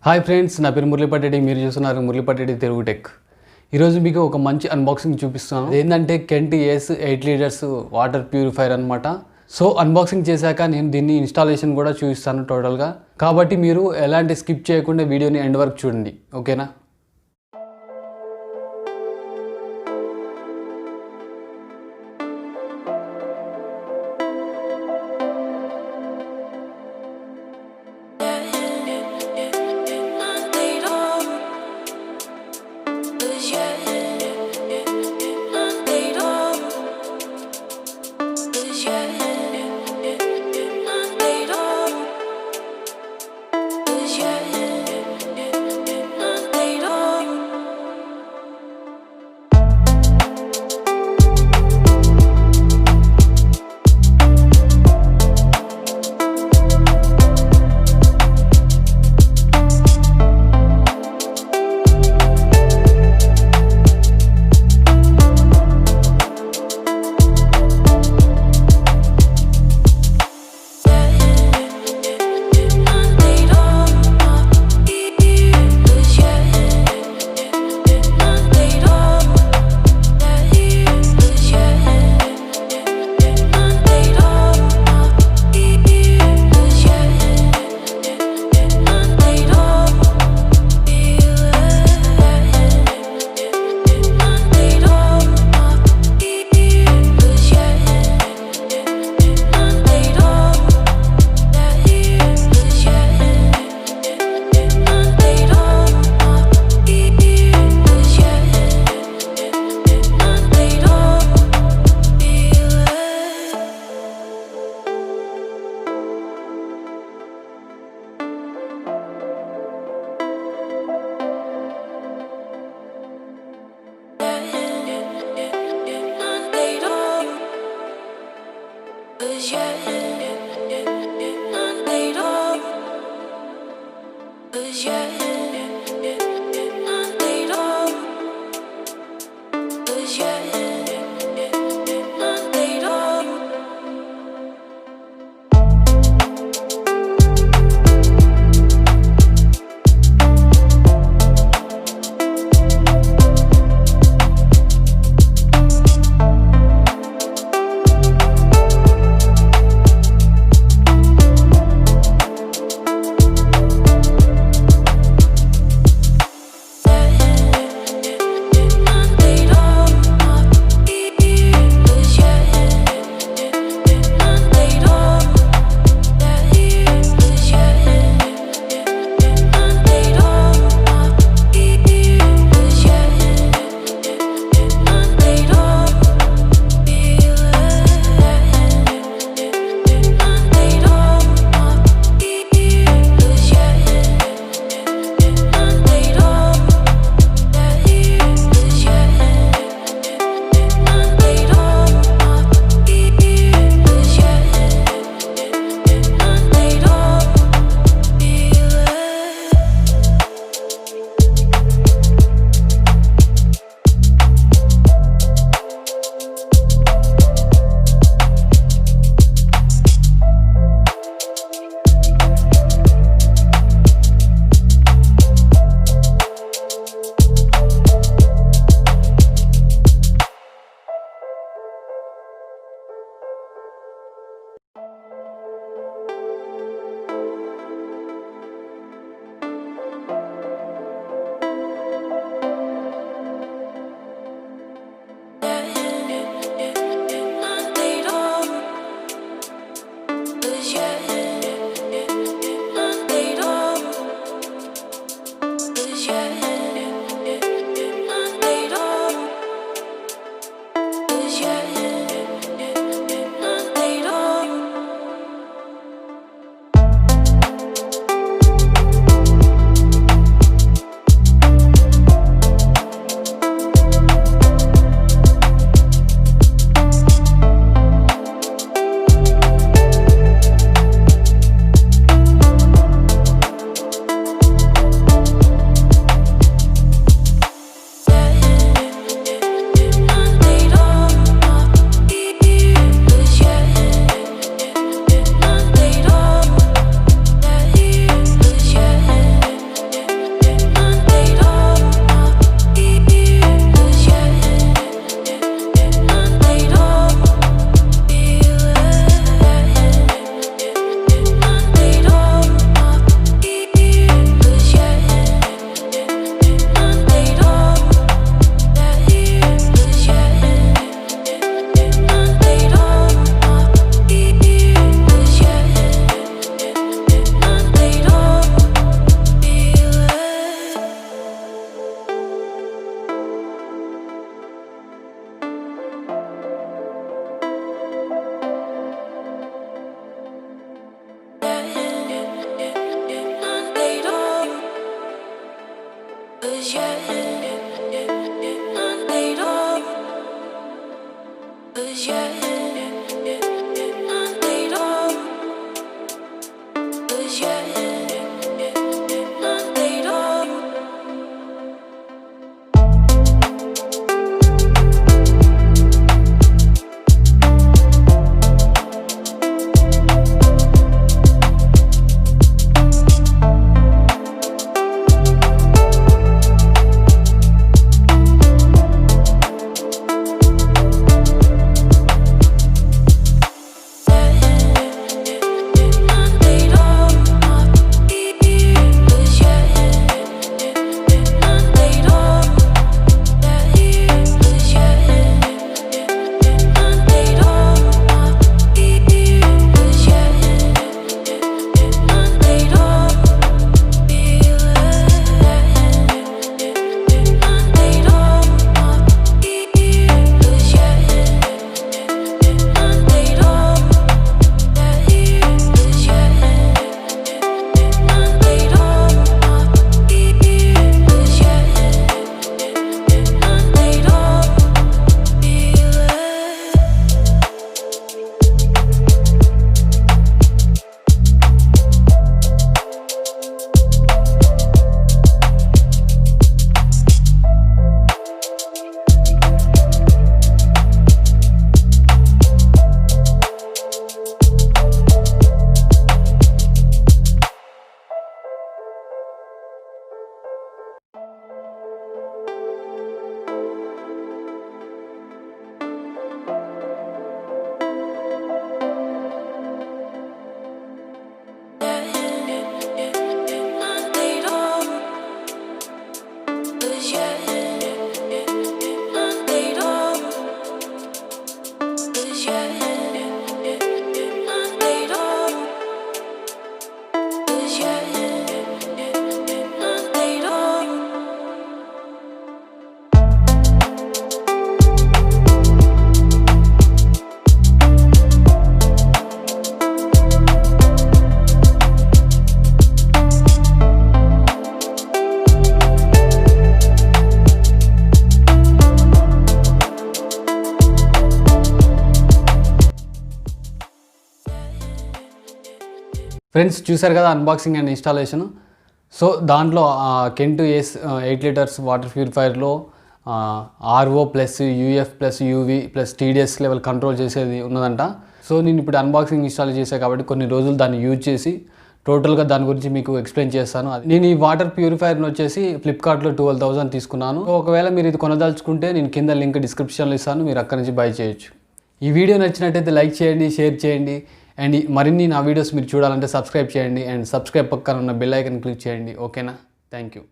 Hi friends, నా పేరు మురళిపాటెటి. మీరు చూస్తున్నారు మురళిపాటెటి తెలుగు టెక్. ఈరోజు మీకు ఒక మంచి అన్బాక్సింగ్ చూపిస్తున్నాను. ఏంటంటే Kent ace 8 litres water purifier అనమాట. సో అన్బాక్సింగ్ చేశాక నేను దీన్ని ఇన్స్టాలేషన్ కూడా చూపిస్తాను టోటల్గా. కాబట్టి మీరు ఎలాంటి స్కిప్ చేయకుండా వీడియోని ఎండ్ వరకు చూడండి, ఓకేనా? ఫ్రెండ్స్ చూసారు కదా అన్బాక్సింగ్ అండ్ ఇన్స్టాలేషన్. సో దాంట్లో కెంట్ ఏస్ 8 లీటర్స్ వాటర్ ప్యూరిఫైర్లో RO plus UF plus UV plus TDS level control చేసేది ఉన్నదంట. సో నేను ఇప్పుడు అన్బాక్సింగ్ ఇన్స్టాల్ చేశాను కాబట్టి కొన్ని రోజులు దాన్ని యూజ్ చేసి టోటల్గా దాని గురించి మీకు ఎక్స్ప్లెయిన్ చేస్తాను. నేను ఈ వాటర్ ప్యూరిఫైర్ని వచ్చేసి ఫ్లిప్కార్ట్లో 12,000 తీసుకున్నాను. సో ఒకవేళ మీరు ఇది కొనదలుచుకుంటే నేను కింద లింక్ డిస్క్రిప్షన్లో ఇస్తాను, మీరు అక్కడి నుంచి బై చేయొచ్చు. ఈ వీడియో నచ్చినట్టయితే లైక్ చేయండి, షేర్ చేయండి, అండ్ మరిన్ని నా వీడియోస్ మీరు చూడాలంటే సబ్స్క్రైబ్ చేయండి, అండ్ సబ్స్క్రైబ్ పక్కన ఉన్న బెల్ ఐకాన్ క్లిక్ చేయండి. ఓకేనా? Thank you.